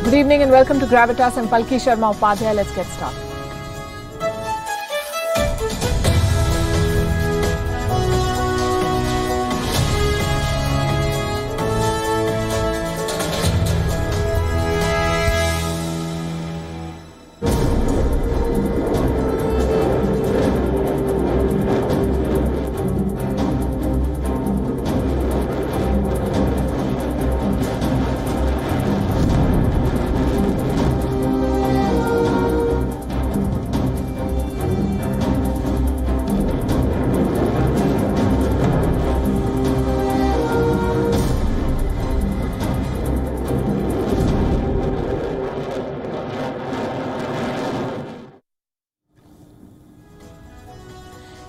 Good evening and welcome to Gravitas. I'm Palki, Sharma, Upadhyay. Let's get started.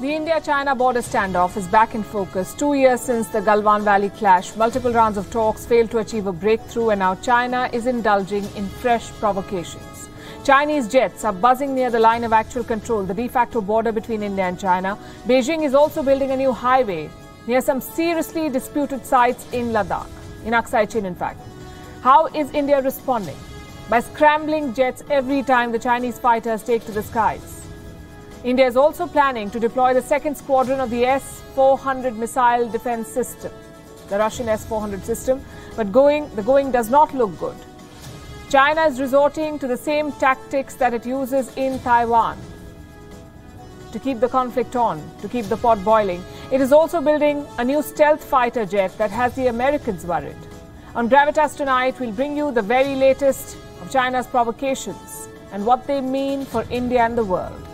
The India-China border standoff is back in focus 2 years since the Galwan Valley clash. Multiple rounds of talks failed to achieve a breakthrough, and now China is indulging in fresh provocations. Chinese jets are buzzing near the line of actual control, the de facto border between India and China. Beijing is also building a new highway near some seriously disputed sites in Ladakh, in Aksai Chin in fact. How is India responding? By scrambling jets every time the Chinese fighters take to the skies. India is also planning to deploy the second squadron of the S-400 missile defense system, the Russian S-400 system, but the going does not look good. China is resorting to the same tactics that it uses in Taiwan to keep the conflict on, to keep the pot boiling. It is also building a new stealth fighter jet that has the Americans worried. On Gravitas tonight, we'll bring you the very latest of China's provocations and what they mean for India and the world.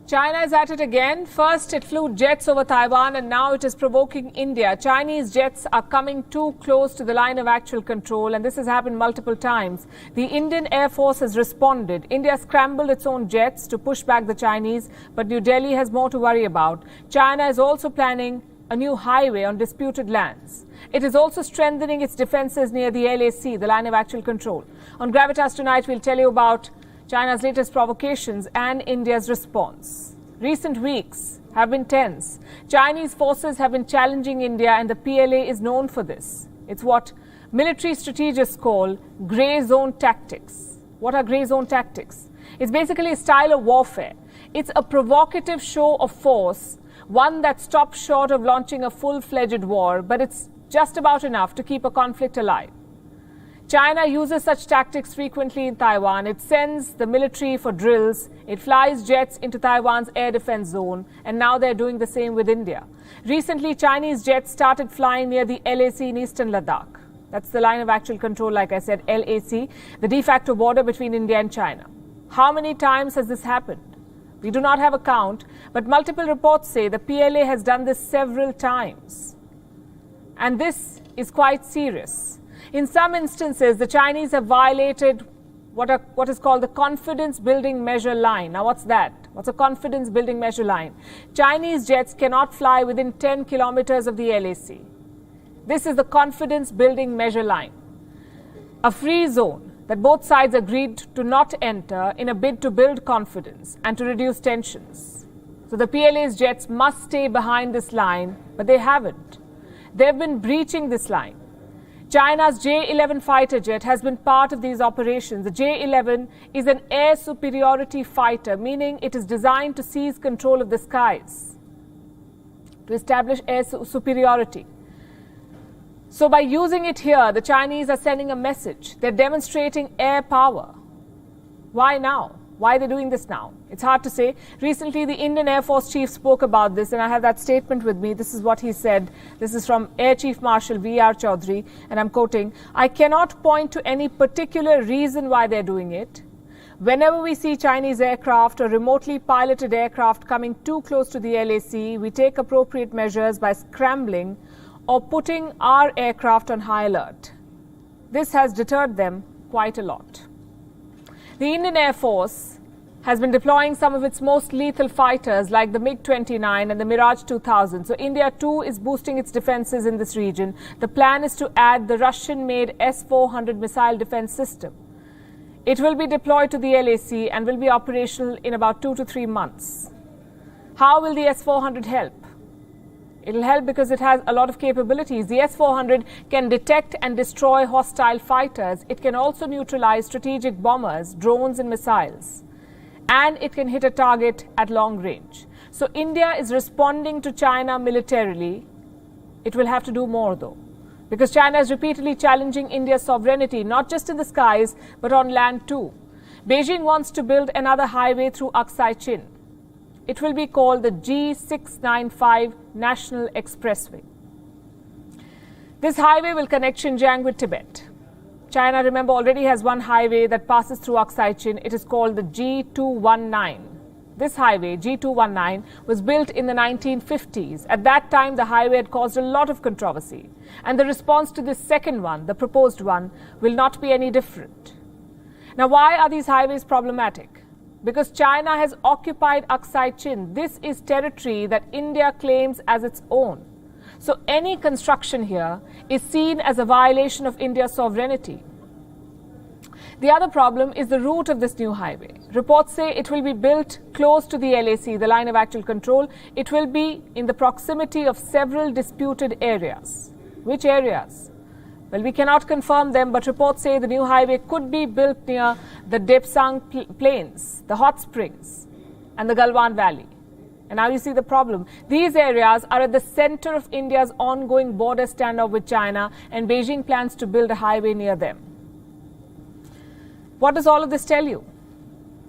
China is at it again. First, it flew jets over Taiwan, and now it is provoking India. Chinese jets are coming too close to the line of actual control, and this has happened multiple times. The Indian Air Force has responded. India scrambled its own jets to push back the Chinese, but New Delhi has more to worry about. China is also planning a new highway on disputed lands. It is also strengthening its defenses near the LAC, the line of actual control. On Gravitas tonight, we'll tell you about China's latest provocations and India's response. Recent weeks have been tense. Chinese forces have been challenging India, and the PLA is known for this. It's what military strategists call grey zone tactics. What are grey zone tactics? It's basically a style of warfare. It's a provocative show of force, one that stops short of launching a full-fledged war, but it's just about enough to keep a conflict alive. China uses such tactics frequently in Taiwan. It sends the military for drills. It flies jets into Taiwan's air defense zone. And now they're doing the same with India. Recently, Chinese jets started flying near the LAC in eastern Ladakh. That's the line of actual control, like I said, LAC, the de facto border between India and China. How many times has this happened? We do not have a count, but multiple reports say the PLA has done this several times. And this is quite serious. In some instances, the Chinese have violated what is called the confidence building measure line. Now, what's that? What's a confidence building measure line? Chinese jets cannot fly within 10 kilometers of the LAC. This is the confidence building measure line. A free zone that both sides agreed to not enter in a bid to build confidence and to reduce tensions. So the PLA's jets must stay behind this line, but they haven't. They've been breaching this line. China's J-11 fighter jet has been part of these operations. The J-11 is an air superiority fighter, meaning it is designed to seize control of the skies, to establish air superiority. So by using it here, the Chinese are sending a message. They're demonstrating air power. Why now? Why are they doing this now? It's hard to say. Recently, the Indian Air Force chief spoke about this, and I have that statement with me. This is what he said. This is from Air Chief Marshal V.R. Chaudhary, and I'm quoting, "I cannot point to any particular reason why they're doing it. Whenever we see Chinese aircraft or remotely piloted aircraft coming too close to the LAC, we take appropriate measures by scrambling or putting our aircraft on high alert. This has deterred them quite a lot." The Indian Air Force has been deploying some of its most lethal fighters like the MiG-29 and the Mirage 2000. So India too is boosting its defences in this region. The plan is to add the Russian-made S-400 missile defence system. It will be deployed to the LAC and will be operational in about 2 to 3 months. How will the S-400 help? It will help because it has a lot of capabilities. The S-400 can detect and destroy hostile fighters. It can also neutralize strategic bombers, drones and missiles. And it can hit a target at long range. So India is responding to China militarily. It will have to do more though, because China is repeatedly challenging India's sovereignty, not just in the skies, but on land too. Beijing wants to build another highway through Aksai Chin. It will be called the G695 National Expressway. This highway will connect Xinjiang with Tibet. China, remember, already has one highway that passes through Aksai Chin. It is called the G219. This highway, G219, was built in the 1950s. At that time, the highway had caused a lot of controversy. And the response to this second one, the proposed one, will not be any different. Now, why are these highways problematic? Because China has occupied Aksai Chin. This is territory that India claims as its own. So any construction here is seen as a violation of India's sovereignty. The other problem is the route of this new highway. Reports say it will be built close to the LAC, the line of actual control. It will be in the proximity of several disputed areas. Which areas? Well, we cannot confirm them, but reports say the new highway could be built near the Depsang Plains, the hot springs, and the Galwan Valley. And now you see the problem. These areas are at the center of India's ongoing border standoff with China, and Beijing plans to build a highway near them. What does all of this tell you?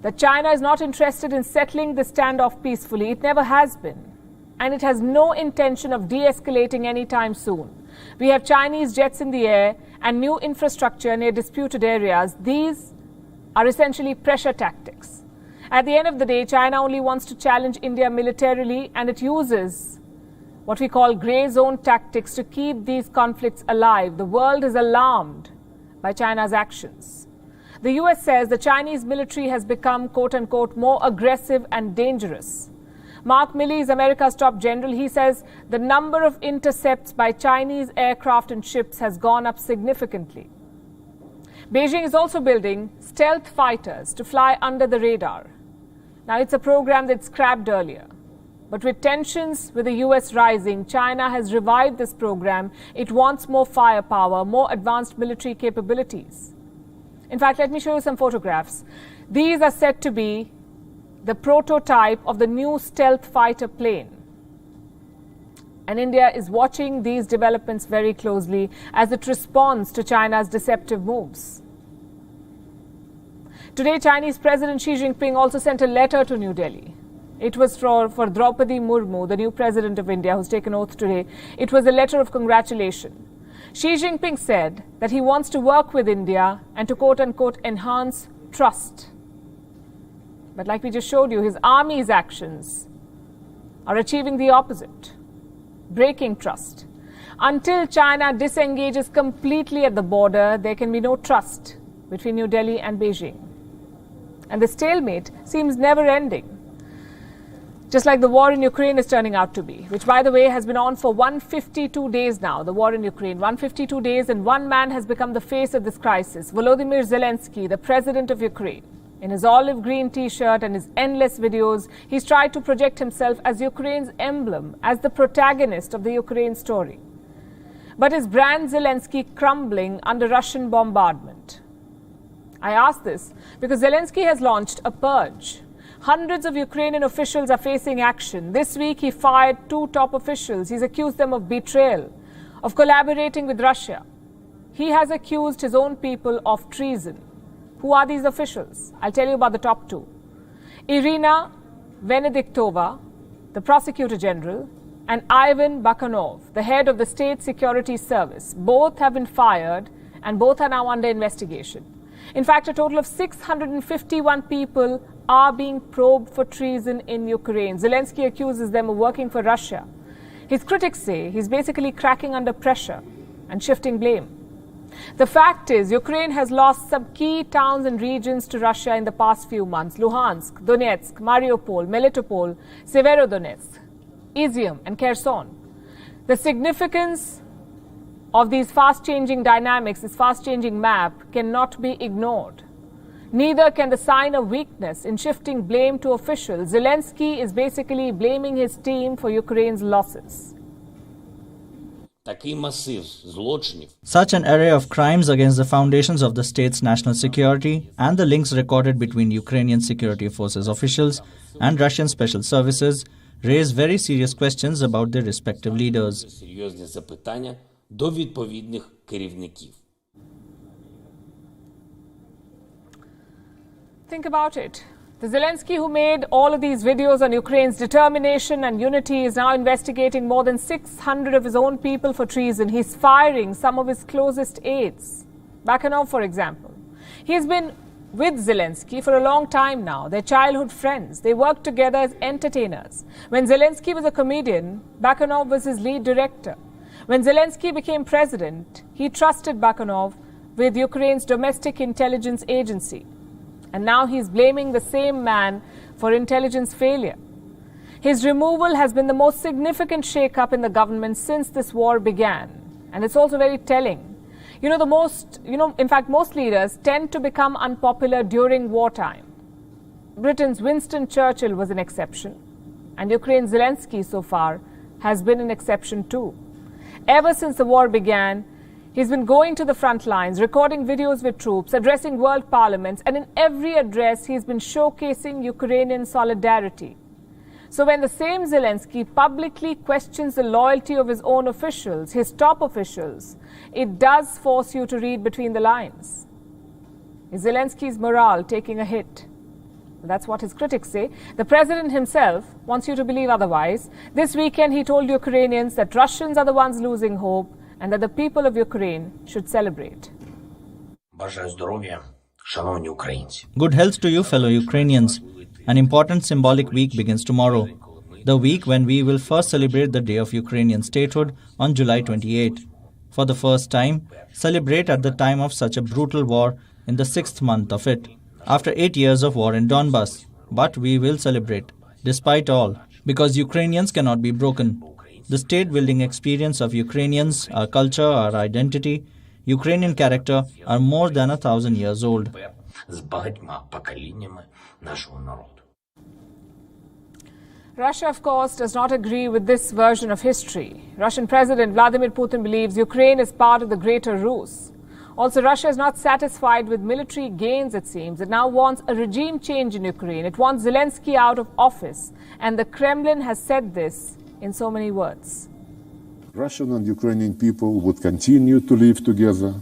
That China is not interested in settling the standoff peacefully. It never has been. And it has no intention of de-escalating anytime soon. We have Chinese jets in the air and new infrastructure near disputed areas. These are essentially pressure tactics. At the end of the day, China only wants to challenge India militarily, and it uses what we call grey zone tactics to keep these conflicts alive. The world is alarmed by China's actions. The US says the Chinese military has become, quote-unquote, more aggressive and dangerous. Mark Milley is America's top general. He says the number of intercepts by Chinese aircraft and ships has gone up significantly. Beijing is also building stealth fighters to fly under the radar. Now, it's a program that scrapped earlier. But with tensions with the US rising, China has revived this program. It wants more firepower, more advanced military capabilities. In fact, let me show you some photographs. These are said to be the prototype of the new stealth fighter plane. And India is watching these developments very closely as it responds to China's deceptive moves. Today, Chinese President Xi Jinping also sent a letter to New Delhi. It was for Draupadi Murmu, the new president of India, who's taken oath today. It was a letter of congratulation. Xi Jinping said that he wants to work with India and to, quote-unquote, enhance trust. But like we just showed you, his army's actions are achieving the opposite, breaking trust. Until China disengages completely at the border, there can be no trust between New Delhi and Beijing. And the stalemate seems never-ending, just like the war in Ukraine is turning out to be, which, by the way, has been on for 152 days now, the war in Ukraine. 152 days, and one man has become the face of this crisis, Volodymyr Zelensky, the president of Ukraine. In his olive green T-shirt and his endless videos, he's tried to project himself as Ukraine's emblem, as the protagonist of the Ukraine story. But is brand Zelensky crumbling under Russian bombardment? I ask this because Zelensky has launched a purge. Hundreds of Ukrainian officials are facing action. This week, he fired 2 top officials. He's accused them of betrayal, of collaborating with Russia. He has accused his own people of treason. Who are these officials? I'll tell you about the top 2. Irina Venediktova, the prosecutor general, and Ivan Bakanov, the head of the State Security Service. Both have been fired and both are now under investigation. In fact, a total of 651 people are being probed for treason in Ukraine. Zelensky accuses them of working for Russia. His critics say he's basically cracking under pressure and shifting blame. The fact is, Ukraine has lost some key towns and regions to Russia in the past few months. Luhansk, Donetsk, Mariupol, Melitopol, Severodonetsk, Izium and Kherson. The significance of these fast-changing dynamics, this fast-changing map, cannot be ignored. Neither can the sign of weakness in shifting blame to officials. Zelensky is basically blaming his team for Ukraine's losses. Such an array of crimes against the foundations of the state's national security and the links recorded between Ukrainian security forces officials and Russian special services raise very serious questions about their respective leaders. Think about it. The Zelensky who made all of these videos on Ukraine's determination and unity is now investigating more than 600 of his own people for treason. He's firing some of his closest aides. Bakanov, for example. He's been with Zelensky for a long time now. They're childhood friends. They worked together as entertainers. When Zelensky was a comedian, Bakanov was his lead director. When Zelensky became president, he trusted Bakanov with Ukraine's domestic intelligence agency. And now he's blaming the same man for intelligence failure. His removal has been the most significant shake-up in the government since this war began. And it's also very telling. In fact, most leaders tend to become unpopular during wartime. Britain's Winston Churchill was an exception. And Ukraine's Zelensky so far has been an exception too. Ever since the war began, he's been going to the front lines, recording videos with troops, addressing world parliaments, and in every address he's been showcasing Ukrainian solidarity. So when the same Zelensky publicly questions the loyalty of his own officials, his top officials, it does force you to read between the lines. Is Zelensky's morale taking a hit? That's what his critics say. The president himself wants you to believe otherwise. This weekend he told Ukrainians that Russians are the ones losing hope, and that the people of Ukraine should celebrate. Good health to you, fellow Ukrainians. An important symbolic week begins tomorrow, the week when we will first celebrate the Day of Ukrainian Statehood on July 28. For the first time, celebrate at the time of such a brutal war in the 6th month of it, after 8 years of war in Donbas. But we will celebrate, despite all, because Ukrainians cannot be broken. The state-building experience of Ukrainians, our culture, our identity, Ukrainian character are more than 1,000 years old. Russia, of course, does not agree with this version of history. Russian President Vladimir Putin believes Ukraine is part of the greater Rus. Also, Russia is not satisfied with military gains, it seems. It now wants a regime change in Ukraine. It wants Zelensky out of office. And the Kremlin has said this in so many words. Russian and Ukrainian people would continue to live together.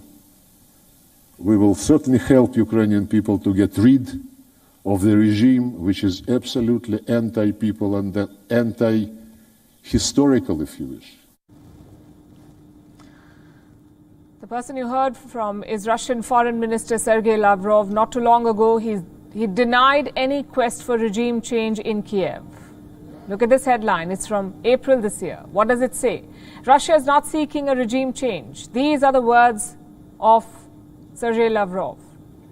We will certainly help Ukrainian people to get rid of the regime which is absolutely anti-people and anti-historical, if you wish. The person you heard from is Russian Foreign Minister Sergei Lavrov. Not too long ago, he denied any quest for regime change in Kiev. Look at this headline. It's from April this year. What does it say? Russia is not seeking a regime change. These are the words of Sergei Lavrov.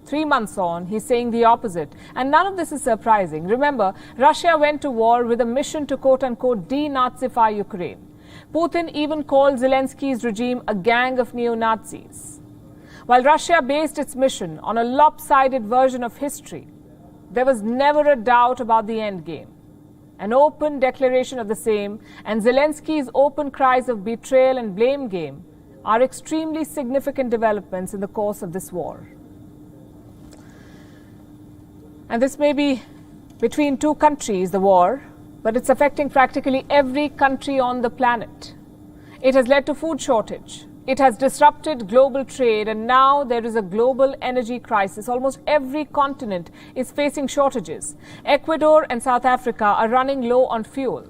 3 months on, he's saying the opposite. And none of this is surprising. Remember, Russia went to war with a mission to quote-unquote denazify Ukraine. Putin even called Zelensky's regime a gang of neo-Nazis. While Russia based its mission on a lopsided version of history, there was never a doubt about the end game. An open declaration of the same, and Zelensky's open cries of betrayal and blame game are extremely significant developments in the course of this war. And this may be between two countries, the war, but it's affecting practically every country on the planet. It has led to food shortage. It has disrupted global trade, and now there is a global energy crisis. Almost every continent is facing shortages. Ecuador and South Africa are running low on fuel.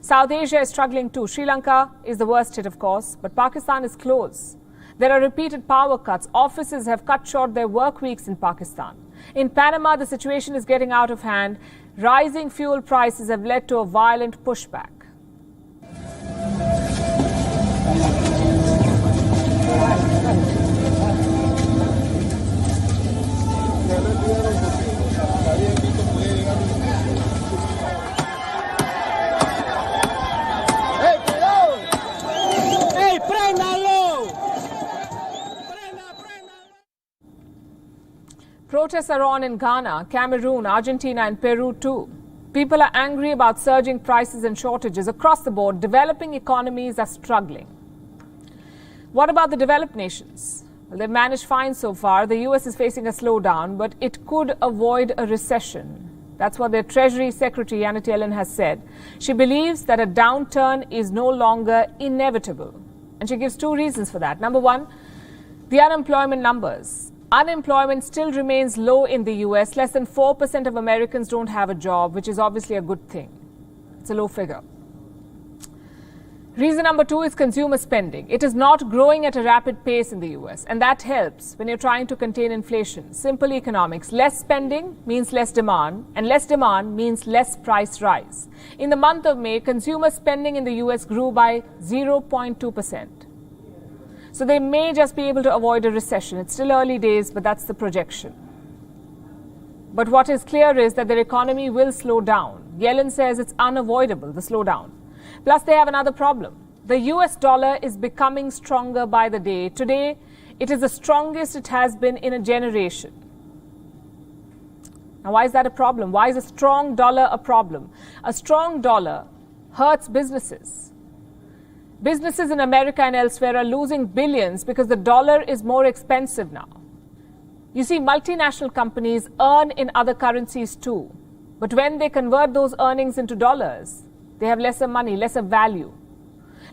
South Asia is struggling too. Sri Lanka is the worst hit, of course, but Pakistan is close. There are repeated power cuts. Offices have cut short their work weeks in Pakistan. In Panama, the situation is getting out of hand. Rising fuel prices have led to a violent pushback. Protests are on in Ghana, Cameroon, Argentina and Peru too. People are angry about surging prices and shortages across the board. Developing economies are struggling. What about the developed nations? Well, they've managed fine so far. The US is facing a slowdown, but it could avoid a recession. That's what their Treasury Secretary, Janet Yellen, has said. She believes that a downturn is no longer inevitable. And she gives two reasons for that. Number one, the unemployment numbers. Unemployment still remains low in the US. Less than 4% of Americans don't have a job, which is obviously a good thing. It's a low figure. Reason number two is consumer spending. It is not growing at a rapid pace in the US, and that helps when you're trying to contain inflation. Simple economics. Less spending means less demand, and less demand means less price rise. In the month of May, consumer spending in the US grew by 0.2%. So they may just be able to avoid a recession. It's still early days, but that's the projection. But what is clear is that their economy will slow down. Yellen says it's unavoidable, the slowdown. Plus, they have another problem. The US dollar is becoming stronger by the day. Today, it is the strongest it has been in a generation. Now, why is that a problem? Why is a strong dollar a problem? A strong dollar hurts businesses. Businesses in America and elsewhere are losing billions because the dollar is more expensive now. You see, multinational companies earn in other currencies too. But when they convert those earnings into dollars, they have lesser money, lesser value.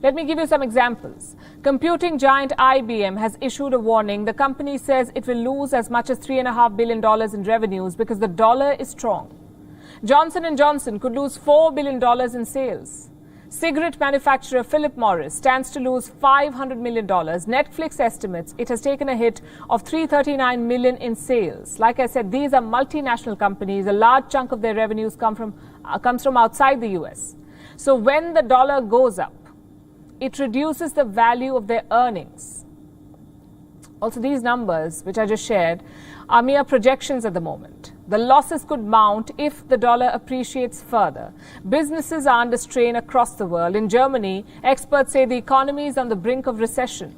Let me give you some examples. Computing giant IBM has issued a warning. The company says it will lose as much as $3.5 billion in revenues because the dollar is strong. Johnson & Johnson could lose $4 billion in sales. Cigarette manufacturer Philip Morris stands to lose $500 million. Netflix estimates it has taken a hit of $339 million in sales. Like I said, these are multinational companies. A large chunk of their revenues comes from outside the US. So when the dollar goes up, it reduces the value of their earnings. Also, these numbers, which I just shared, are mere projections at the moment. The losses could mount if the dollar appreciates further. Businesses are under strain across the world. In Germany, experts say the economy is on the brink of recession.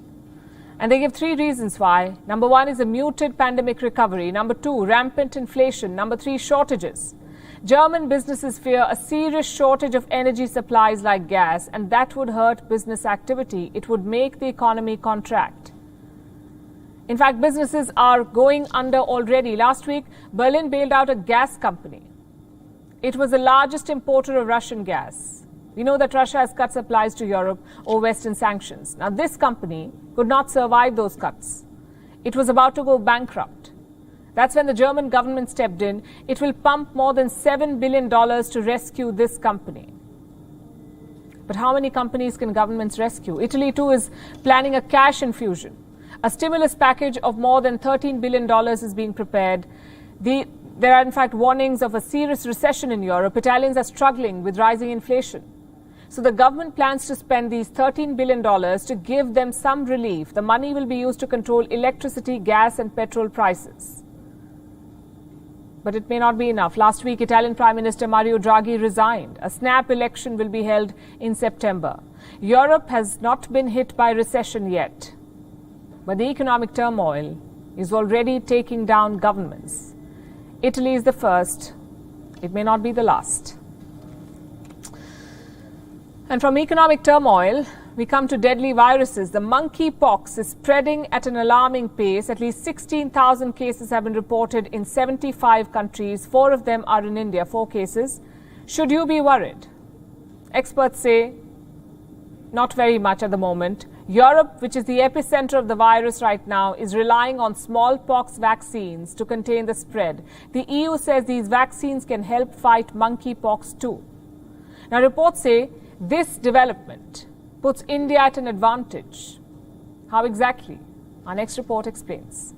And they give three reasons why. Number one is a muted pandemic recovery. Number two, rampant inflation. Number three, shortages. German businesses fear a serious shortage of energy supplies like gas, and that would hurt business activity. It would make the economy contract. In fact, businesses are going under already. Last week, Berlin bailed out a gas company. It was the largest importer of Russian gas. We know that Russia has cut supplies to Europe over Western sanctions. Now, this company could not survive those cuts. It was about to go bankrupt. That's when the German government stepped in. It will pump more than $7 billion to rescue this company. But how many companies can governments rescue? Italy, too, is planning a cash infusion. A stimulus package of more than $13 billion is being prepared. There are, in fact, warnings of a serious recession in Europe. Italians are struggling with rising inflation. So the government plans to spend these $13 billion to give them some relief. The money will be used to control electricity, gas and petrol prices. But it may not be enough. Last week, Italian Prime Minister Mario Draghi resigned. A snap election will be held in September. Europe has not been hit by recession yet. But the economic turmoil is already taking down governments. Italy is the first. It may not be the last. And from economic turmoil, we come to deadly viruses. The monkeypox is spreading at an alarming pace. At least 16,000 cases have been reported in 75 countries. 4 of them are in India, 4 cases. Should you be worried? Experts say not very much at the moment. Europe, which is the epicenter of the virus right now, is relying on smallpox vaccines to contain the spread. The EU says these vaccines can help fight monkeypox too. Now, reports say this development puts India at an advantage. How exactly? Our next report explains.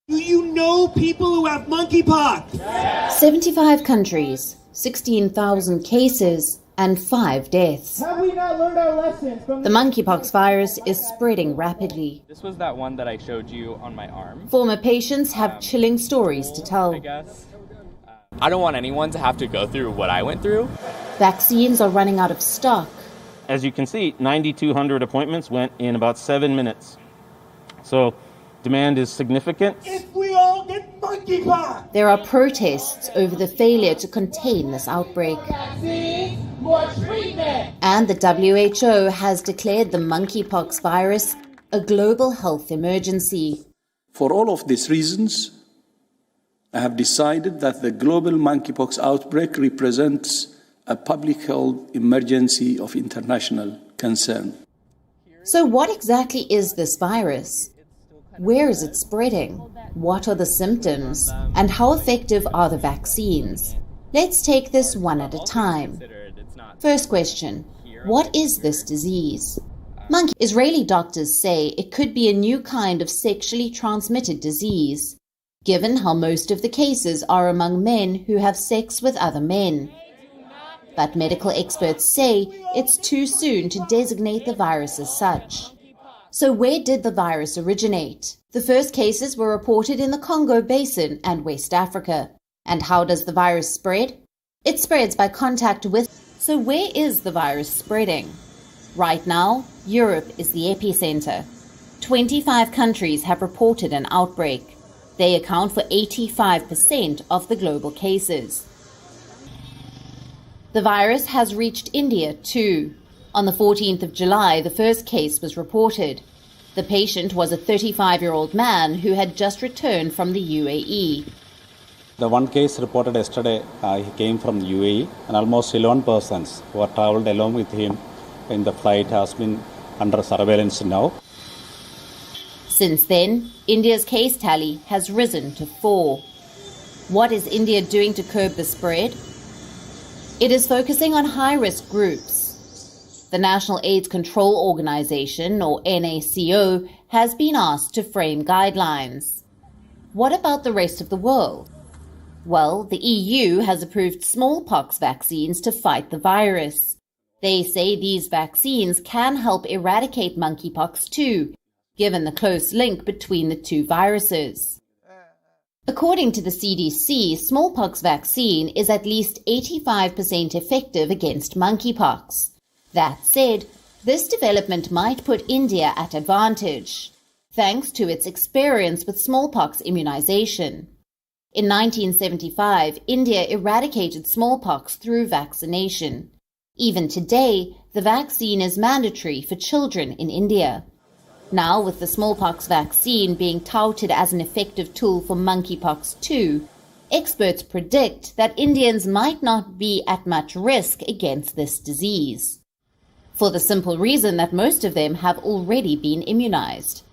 Do you know people who have monkeypox? Yeah. 75 countries, 16,000 cases, and 5 deaths. Have we not learned our lessons from the monkeypox virus is spreading rapidly. This was that one that I showed you on my arm. Former patients have chilling stories to tell. I guess. I don't want anyone to have to go through what I went through. Vaccines are running out of stock. As you can see, 9,200 appointments went in about 7 minutes. So demand is significant. If we all get monkeypox, monkeypox. There are protests over the failure to contain this outbreak. And the WHO has declared the monkeypox virus a global health emergency. For all of these reasons, I have decided that the global monkeypox outbreak represents a public health emergency of international concern. So what exactly is this virus? Where is it spreading? What are the symptoms? And how effective are the vaccines? Let's take this one at a time. First question, what is this disease? Israeli doctors say it could be a new kind of sexually transmitted disease, given how most of the cases are among men who have sex with other men. But medical experts say it's too soon to designate the virus as such. So where did the virus originate? The first cases were reported in the Congo Basin and West Africa. And how does the virus spread? It spreads by contact with. So where is the virus spreading? Right now, Europe is the epicenter. 25 countries have reported an outbreak. They account for 85% of the global cases. The virus has reached India too. On the 14th of July, the first case was reported. The patient was a 35-year-old man who had just returned from the UAE. The one case reported yesterday, he came from the UAE, and almost 11 persons who have travelled along with him in the flight has been under surveillance now. Since then, India's case tally has risen to 4. What is India doing to curb the spread? It is focusing on high-risk groups. The National AIDS Control Organization, or NACO, has been asked to frame guidelines. What about the rest of the world? Well, the EU has approved smallpox vaccines to fight the virus. They say these vaccines can help eradicate monkeypox too, given the close link between the two viruses. According to the CDC, smallpox vaccine is at least 85% effective against monkeypox. That said, this development might put India at advantage, thanks to its experience with smallpox immunization. In 1975, India eradicated smallpox through vaccination. Even today, the vaccine is mandatory for children in India. Now, with the smallpox vaccine being touted as an effective tool for monkeypox too, experts predict that Indians might not be at much risk against this disease, for the simple reason that most of them have already been immunized.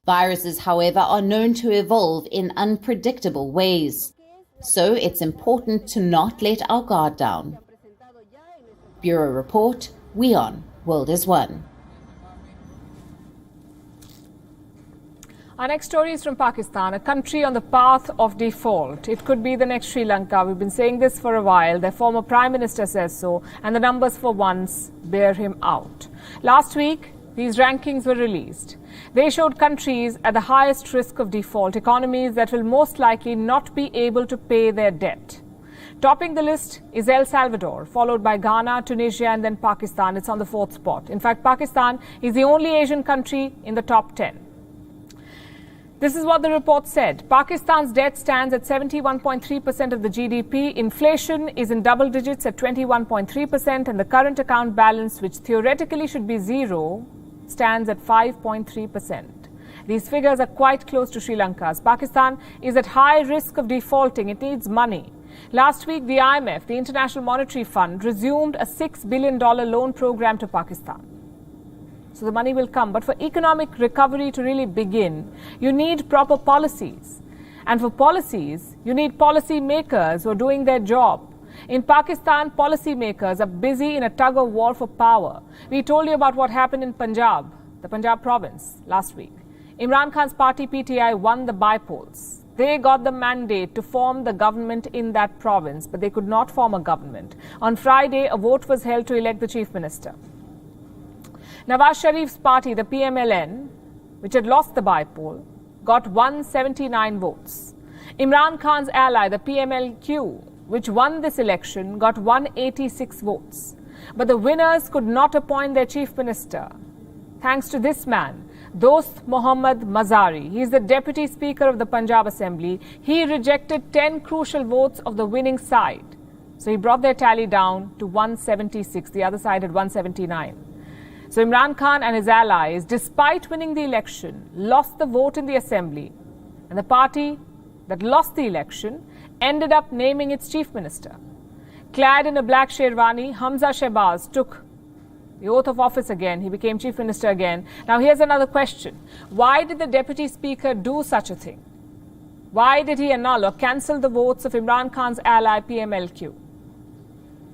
Viruses, however, are known to evolve in unpredictable ways, so it's important to not let our guard down. Bureau Report, WION, World is One. Our next story is from Pakistan, a country on the path of default. It could be the next Sri Lanka. We've been saying this for a while. Their former Prime Minister says so, and the numbers for once bear him out. Last week, these rankings were released. They showed countries at the highest risk of default, economies that will most likely not be able to pay their debt. Topping the list is El Salvador, followed by Ghana, Tunisia, and then Pakistan. It's on the 4th spot. In fact, Pakistan is the only Asian country in the top 10. This is what the report said. Pakistan's debt stands at 71.3% of the GDP. Inflation is in double digits at 21.3%, and the current account balance, which theoretically should be zero, stands at 5.3%. These figures are quite close to Sri Lanka's. Pakistan is at high risk of defaulting. It needs money. Last week, the IMF, the International Monetary Fund, resumed a $6 billion loan program to Pakistan. So the money will come. But for economic recovery to really begin, you need proper policies. And for policies, you need policy makers who are doing their job. In Pakistan, policy makers are busy in a tug of war for power. We told you about what happened in Punjab, the Punjab province, last week. Imran Khan's party PTI won the by-polls. They got the mandate to form the government in that province, but they could not form a government. On Friday, a vote was held to elect the chief minister. Nawaz Sharif's party, the PMLN, which had lost the by-poll, got 179 votes. Imran Khan's ally, the PMLQ, which won this election, got 186 votes. But the winners could not appoint their chief minister. Thanks to this man, Dost Mohammad Mazari. He is the Deputy Speaker of the Punjab Assembly. He rejected 10 crucial votes of the winning side. So he brought their tally down to 176. The other side had 179. So Imran Khan and his allies, despite winning the election, lost the vote in the Assembly. And the party that lost the election ended up naming its chief minister. Clad in a black sherwani, Hamza Shehbaz took the oath of office again. He became chief minister again. Now here's another question. Why did the deputy speaker do such a thing? Why did he annul or cancel the votes of Imran Khan's ally PMLQ?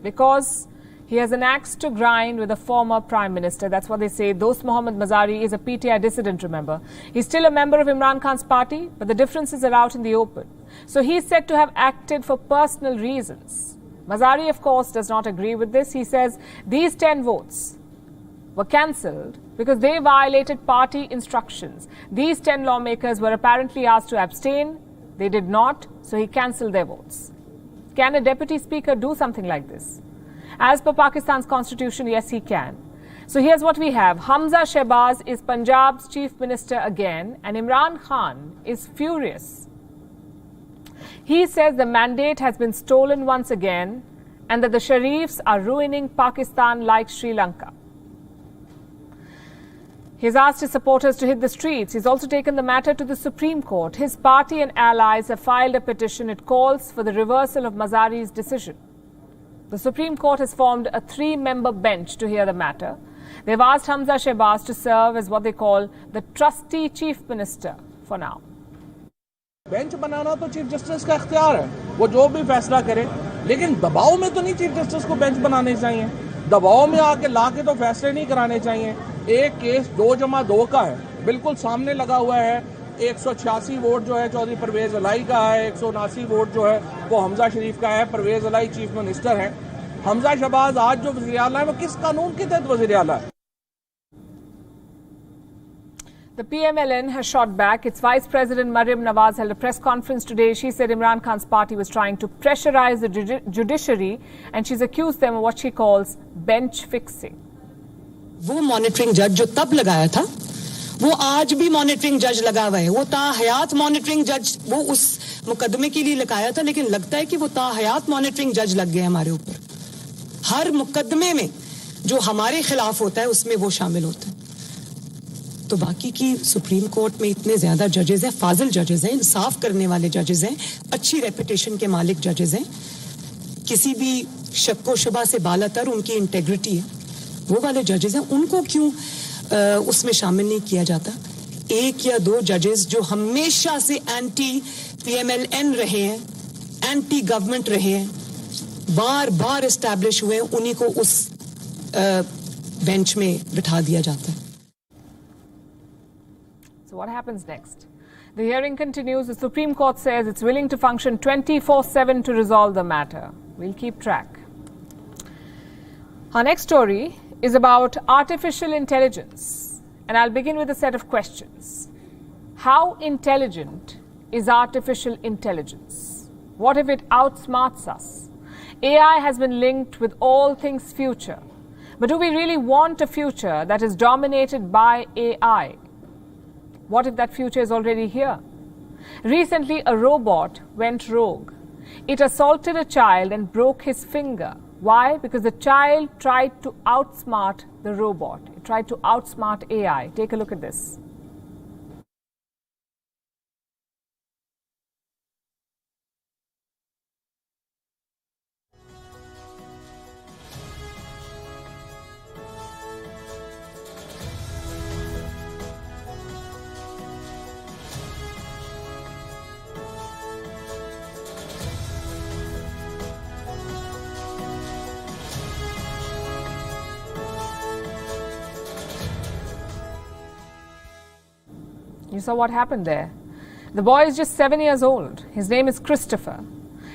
Because he has an axe to grind with a former prime minister. That's what they say. Dost Mohammad Mazari is a PTI dissident, remember. He's still a member of Imran Khan's party, but the differences are out in the open. So he's said to have acted for personal reasons. Mazari, of course, does not agree with this. He says these 10 votes were cancelled because they violated party instructions. These 10 lawmakers were apparently asked to abstain. They did not, so he cancelled their votes. Can a deputy speaker do something like this? As per Pakistan's constitution, yes, he can. So here's what we have. Hamza Shehbaz is Punjab's chief minister again, and Imran Khan is furious. He says the mandate has been stolen once again and that the Sharifs are ruining Pakistan like Sri Lanka. He's asked his supporters to hit the streets. He's also taken the matter to the Supreme Court. His party and allies have filed a petition. It calls for the reversal of Mazari's decision. The Supreme Court has formed a 3-member bench to hear the matter. They've asked Hamza Shehbaz to serve as what they call the trustee chief minister for now. Bench बनाना तो chief justice का इख्तियार है, वो जो भी फैसला करे, लेकिन दबाव में तो नहीं चीफ जस्टिस को बेंच बनाने चाहिए। दबाव में आके लाके तो फैसले नहीं कराने चाहिए। एक केस 2+2 का है, बिल्कुल सामने लगा हुआ है। 186 वोट जो है चौधरी परवेज अलाई का है, 179 वोट जो है वो हमजा शरीफ का है। परवेज अलाई चीफ मिनिस्टर है। हमजा शहबाज आज जो वज़ीर आला है वो किस कानून के तहत वज़ीर आला है? The PMLN has shot back. Its Vice President Maryam Nawaz held a press conference today. She said Imran Khan's party was trying to pressurize the judiciary and she's accused them of what she calls bench fixing. वो monitoring जज जो तब लगाया था वो आज भी monitoring जज लगा हुआ है। वो ताहयात मॉनिटरिंग जज वो उस मुकदमे के लिए लगाया था, लेकिन लगता है कि वो ताहयात मॉनिटरिंग जज लग गए हमारे ऊपर। हर मुकदमे में जो हमारे खिलाफ होता है उसमें वो शामिल होते हैं। तो बाकी की सुप्रीम कोर्ट में इतने ज्यादा जजेस हैं, फाजिल जजेस हैं, इंसाफ करने वाले जजेस हैं, अच्छी रेपुटेशन के मालिक जजेस हैं, किसी भी शक व शुबा से बालातर उनकी इंटेग्रिटी है, वो वाले जजेस हैं, उनको क्यों उसमें शामिल नहीं किया जाता? 1 या 2 जजेस जो हमेशा से एंटी PMLN रहे हैं, एंटी गवर्नमेंट रहे हैं, बार बार एस्टैब्लिश हुए, उन्हीं को उस बेंच में बिठा दिया जाता है। So what happens next? The hearing continues. The Supreme Court says it's willing to function 24/7 to resolve the matter. We'll keep track. Our next story is about artificial intelligence. And I'll begin with a set of questions. How intelligent is artificial intelligence? What if it outsmarts us? AI has been linked with all things future. But do we really want a future that is dominated by AI? What if that future is already here? Recently, a robot went rogue. It assaulted a child and broke his finger. Why? Because the child tried to outsmart the robot. It tried to outsmart AI. Take a look at this. You saw what happened there. The boy is just 7 years old. His name is Christopher.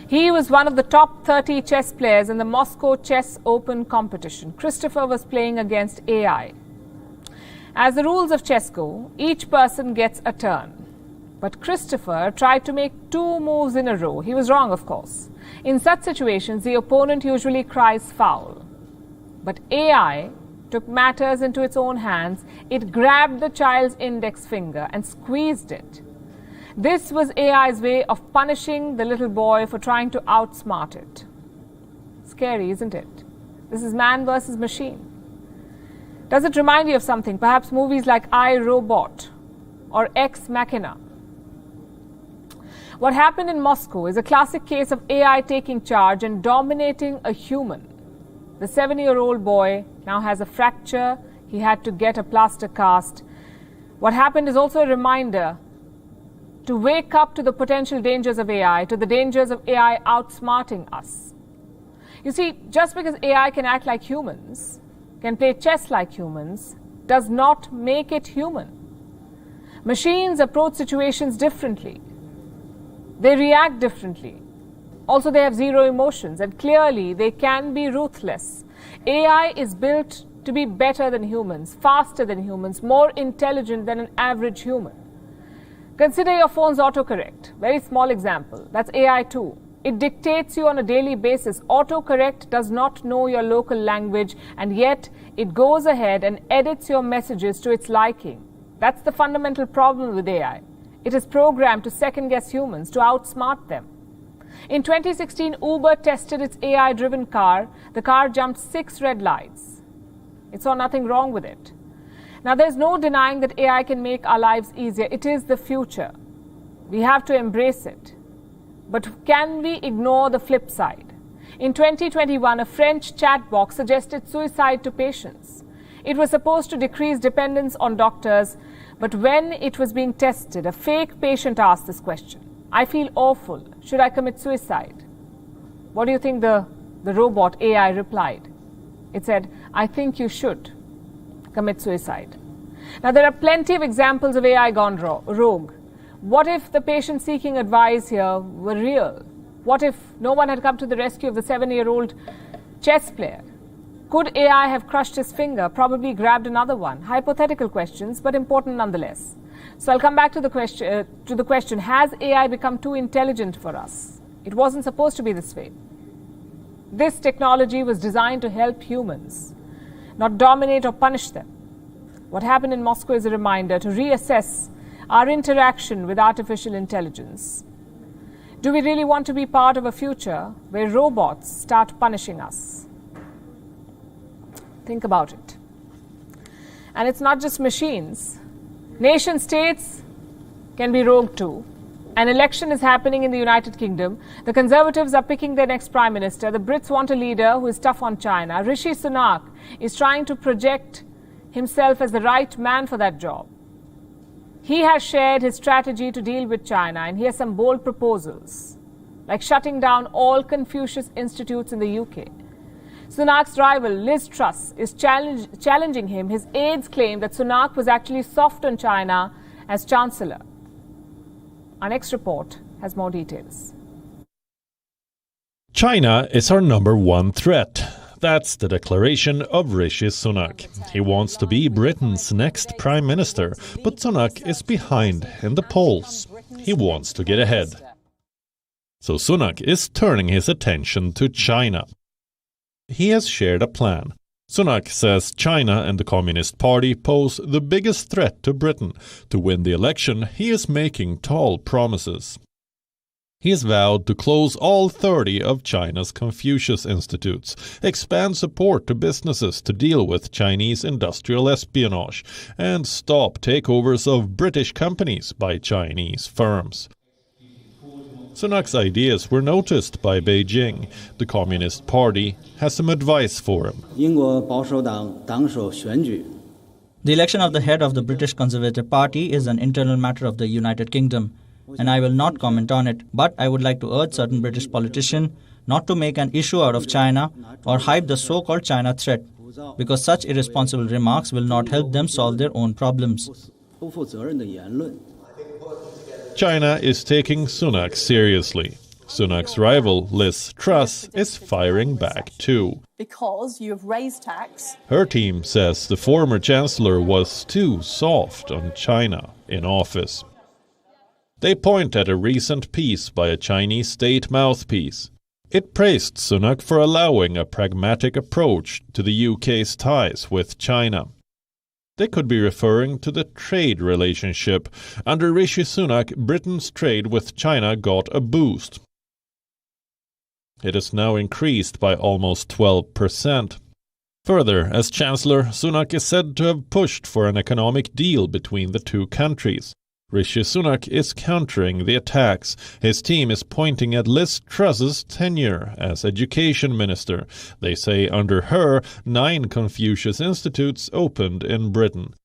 He was one of the top 30 chess players in the Moscow Chess Open competition. Christopher was playing against AI. As the rules of chess go, each person gets a turn. But Christopher tried to make 2 moves in a row. He was wrong, of course. In such situations, the opponent usually cries foul. But AI took matters into its own hands. It grabbed the child's index finger and squeezed it. This was AI's way of punishing the little boy for trying to outsmart it. Scary, isn't it? This is man versus machine. Does it remind you of something? Perhaps movies like I, Robot or Ex Machina. What happened in Moscow is a classic case of AI taking charge and dominating a human. The 7-year-old boy now has a fracture. He had to get a plaster cast. What happened is also a reminder to wake up to the potential dangers of AI, to the dangers of AI outsmarting us. You see, just because AI can act like humans, can play chess like humans, does not make it human. Machines approach situations differently. They react differently. Also, they have zero emotions, and clearly they can be ruthless. AI is built to be better than humans, faster than humans, more intelligent than an average human. Consider your phone's autocorrect. Very small example. That's AI too. It dictates you on a daily basis. Autocorrect does not know your local language, and yet it goes ahead and edits your messages to its liking. That's the fundamental problem with AI. It is programmed to second-guess humans, to outsmart them. In 2016, Uber tested its AI-driven car. The car jumped 6 red lights. It saw nothing wrong with it. Now, there's no denying that AI can make our lives easier. It is the future. We have to embrace it. But can we ignore the flip side? In 2021, a French chat box suggested suicide to patients. It was supposed to decrease dependence on doctors, but when it was being tested, a fake patient asked this question. I feel awful. Should I commit suicide? What do you think the robot AI replied? It said, I think you should commit suicide. Now, there are plenty of examples of AI gone rogue. What if the patient seeking advice here were real? What if no one had come to the rescue of the 7-year-old chess player? Could AI have crushed his finger, probably grabbed another one? Hypothetical questions, but important nonetheless. So I'll come back to the question, has AI become too intelligent for us? It wasn't supposed to be this way. This technology was designed to help humans, not dominate or punish them. What happened in Moscow is a reminder to reassess our interaction with artificial intelligence. Do we really want to be part of a future where robots start punishing us? Think about it. And it's not just machines. Nation states can be rogue too. An election is happening in the United Kingdom. The Conservatives are picking their next Prime Minister. The Brits want a leader who is tough on China. Rishi Sunak is trying to project himself as the right man for that job. He has shared his strategy to deal with China, and he has some bold proposals, like shutting down all Confucius institutes in the UK. Sunak's rival, Liz Truss, is challenging him. His aides claim that Sunak was actually soft on China as Chancellor. Our next report has more details. China is our number one threat. That's the declaration of Rishi Sunak. He wants to be Britain's next Prime Minister, but Sunak is behind in the polls. He wants to get ahead. So Sunak is turning his attention to China. He has shared a plan. Sunak says China and the Communist Party pose the biggest threat to Britain. To win the election, he is making tall promises. He has vowed to close all 30 of China's Confucius institutes, expand support to businesses to deal with Chinese industrial espionage, and stop takeovers of British companies by Chinese firms. Sunak's ideas were noticed by Beijing. The Communist Party has some advice for him. The election of the head of the British Conservative Party is an internal matter of the United Kingdom, and I will not comment on it, but I would like to urge certain British politicians not to make an issue out of China or hype the so-called China threat, because such irresponsible remarks will not help them solve their own problems. China is taking Sunak seriously. Sunak's rival, Liz Truss, is firing back too. Because you have raised tax. Her team says the former chancellor was too soft on China in office. They point at a recent piece by a Chinese state mouthpiece. It praised Sunak for allowing a pragmatic approach to the UK's ties with China. They could be referring to the trade relationship. Under Rishi Sunak, Britain's trade with China got a boost. It has now increased by almost 12%. Further, as Chancellor, Sunak is said to have pushed for an economic deal between the two countries. Rishi Sunak is countering the attacks. His team is pointing at Liz Truss's tenure as education minister. They say under her, 9 Confucius Institutes opened in Britain.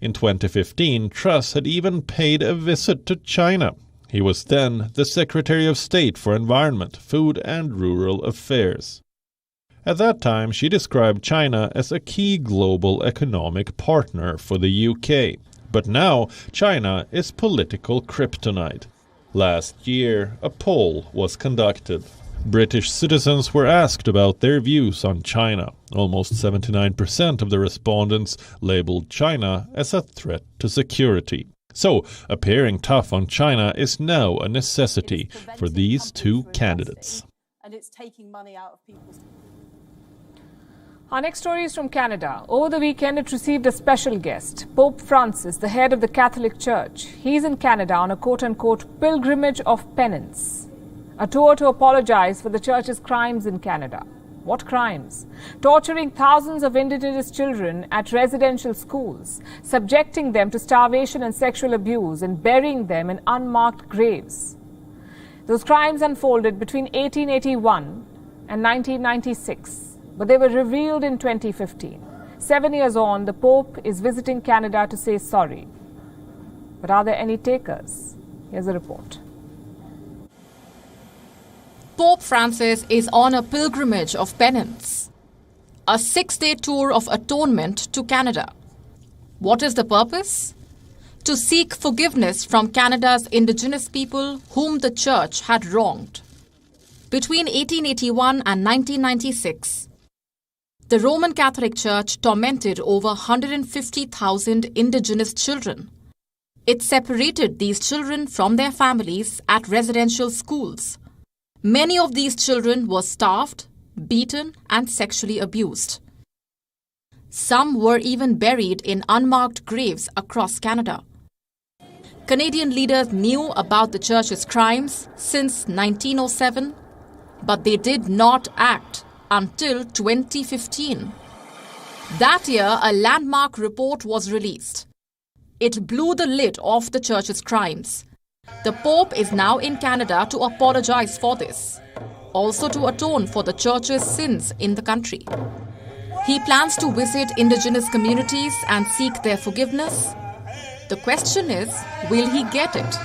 In 2015, Truss had even paid a visit to China. He was then the Secretary of State for Environment, Food and Rural Affairs. At that time, she described China as a key global economic partner for the UK. But now, China is political kryptonite. Last year, a poll was conducted. British citizens were asked about their views on China. Almost 79% of the respondents labeled China as a threat to security. So, appearing tough on China is now a necessity for these two candidates. And it's taking money out of people's... Our next story is from Canada. Over the weekend, it received a special guest, Pope Francis, the head of the Catholic Church. He's in Canada on a quote-unquote pilgrimage of penance, a tour to apologize for the Church's crimes in Canada. What crimes? Torturing thousands of Indigenous children at residential schools, subjecting them to starvation and sexual abuse, and burying them in unmarked graves. Those crimes unfolded between 1881 and 1996. But they were revealed in 2015. 7 years on, the Pope is visiting Canada to say sorry. But are there any takers? Here's a report. Pope Francis is on a pilgrimage of penance, a 6-day tour of atonement to Canada. What is the purpose? To seek forgiveness from Canada's Indigenous people whom the Church had wronged. Between 1881 and 1996, the Roman Catholic Church tormented over 150,000 Indigenous children. It separated these children from their families at residential schools. Many of these children were starved, beaten, and sexually abused. Some were even buried in unmarked graves across Canada. Canadian leaders knew about the Church's crimes since 1907, but they did not act until 2015. That year, a landmark report was released. It blew the lid off the Church's crimes. The Pope is now in Canada to apologize for this, also to atone for the Church's sins in the country. He plans to visit Indigenous communities and seek their forgiveness. The question is, will he get it?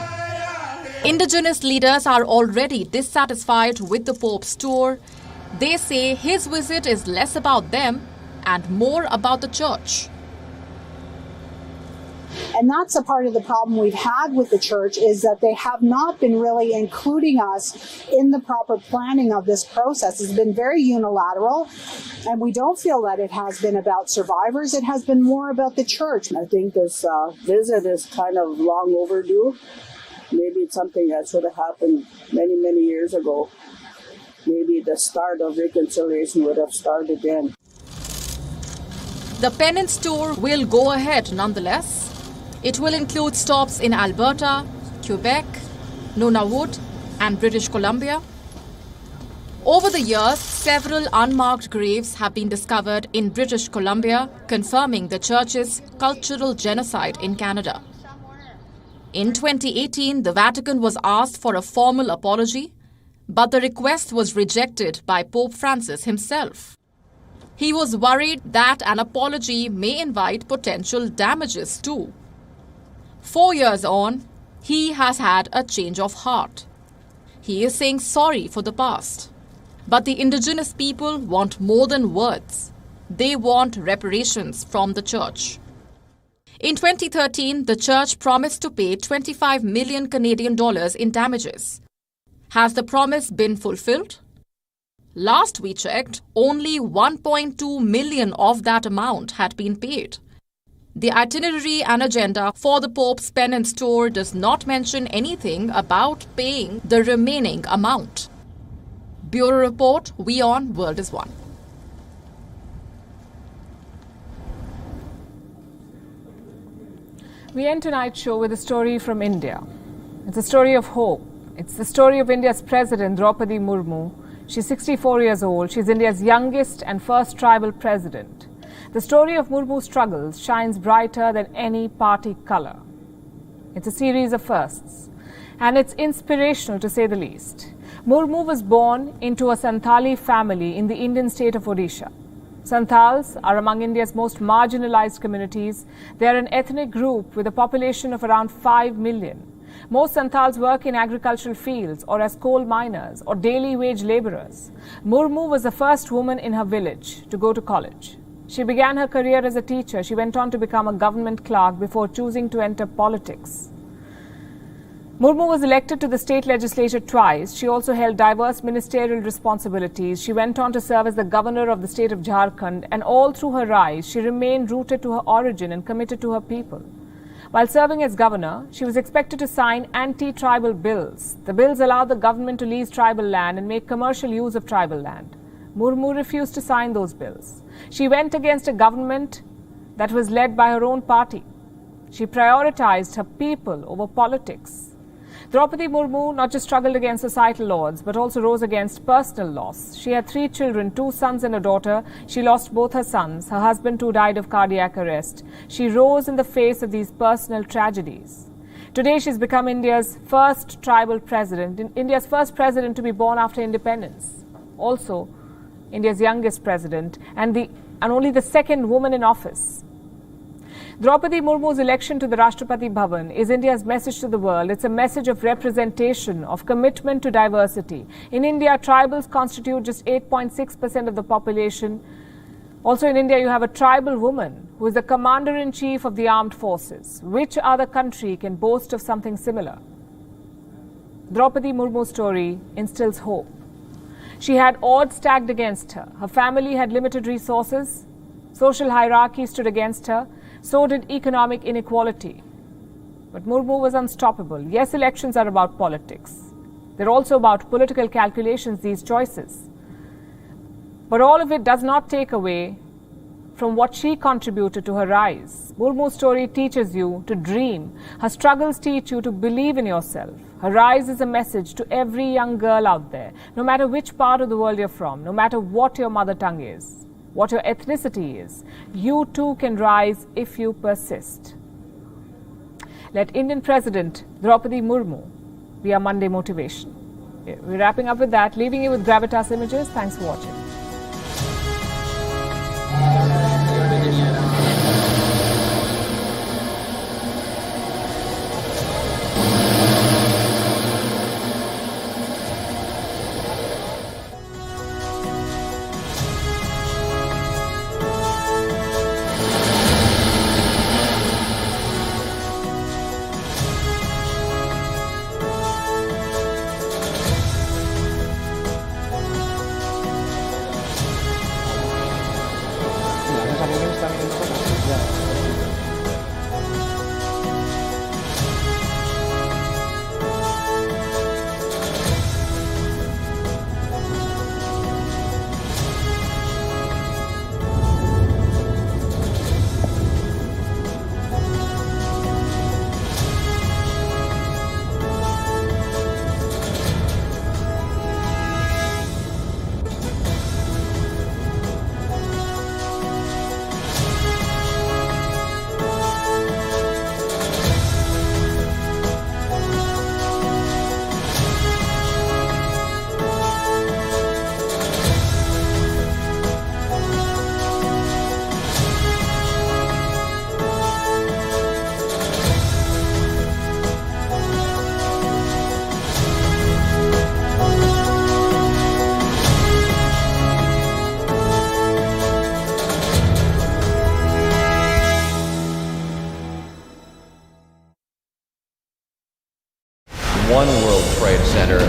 Indigenous leaders are already dissatisfied with the Pope's tour. They say his visit is less about them and more about the Church. And that's a part of the problem we've had with the Church, is that they have not been really including us in the proper planning of this process. It's been very unilateral, and we don't feel that it has been about survivors. It has been more about the Church. I think this visit is kind of long overdue. Maybe it's something that should have happened many, many years ago. Maybe the start of reconciliation would have started then. The penance tour will go ahead nonetheless. It will include stops in Alberta, Quebec, Nunavut, and British Columbia. Over the years, several unmarked graves have been discovered in British Columbia, confirming the Church's cultural genocide in Canada. In 2018, the Vatican was asked for a formal apology, but the request was rejected by Pope Francis himself. He was worried that an apology may invite potential damages too. 4 years on, he has had a change of heart. He is saying sorry for the past. But the Indigenous people want more than words. They want reparations from the Church. In 2013, the Church promised to pay 25 million Canadian dollars in damages. Has the promise been fulfilled? Last we checked, only 1.2 million of that amount had been paid. The itinerary and agenda for the Pope's penance tour does not mention anything about paying the remaining amount. Bureau Report, WION World is One. We end tonight's show with a story from India. It's a story of hope. It's the story of India's President, Draupadi Murmu. She's 64 years old. She's India's youngest and first tribal president. The story of Murmu's struggles shines brighter than any party colour. It's a series of firsts, and it's inspirational to say the least. Murmu was born into a Santali family in the Indian state of Odisha. Santals are among India's most marginalized communities. They are an ethnic group with a population of around 5 million. Most Santals work in agricultural fields or as coal miners or daily wage laborers. Murmu was the first woman in her village to go to college. She began her career as a teacher. She went on to become a government clerk before choosing to enter politics. Murmu was elected to the state legislature twice. She also held diverse ministerial responsibilities. She went on to serve as the governor of the state of Jharkhand, and all through her rise, she remained rooted to her origin and committed to her people. While serving as governor, she was expected to sign anti-tribal bills. The bills allowed the government to lease tribal land and make commercial use of tribal land. Murmu refused to sign those bills. She went against a government that was led by her own party. She prioritized her people over politics. Draupadi Murmu not just struggled against societal odds, but also rose against personal loss. She had 3 children, 2 sons and a daughter. She lost both her sons. Her husband too died of cardiac arrest. She rose in the face of these personal tragedies. Today she's become India's first tribal president, India's first president to be born after independence. Also, India's youngest president and only the second woman in office. Draupadi Murmu's election to the Rashtrapati Bhavan is India's message to the world. It's a message of representation, of commitment to diversity. In India, tribals constitute just 8.6% of the population. Also in India, you have a tribal woman who is the commander-in-chief of the armed forces. Which other country can boast of something similar? Draupadi Murmu's story instills hope. She had odds stacked against her. Her family had limited resources. Social hierarchy stood against her. So did economic inequality. But Murmu was unstoppable. Yes, elections are about politics. They're also about political calculations, these choices. But all of it does not take away from what she contributed to her rise. Murmu's story teaches you to dream. Her struggles teach you to believe in yourself. Her rise is a message to every young girl out there, no matter which part of the world you're from, no matter what your mother tongue is, what your ethnicity is, you too can rise if you persist. Let Indian President Draupadi Murmu be our Monday motivation. We're wrapping up with that, leaving you with Gravitas images. Thanks for watching. Yeah.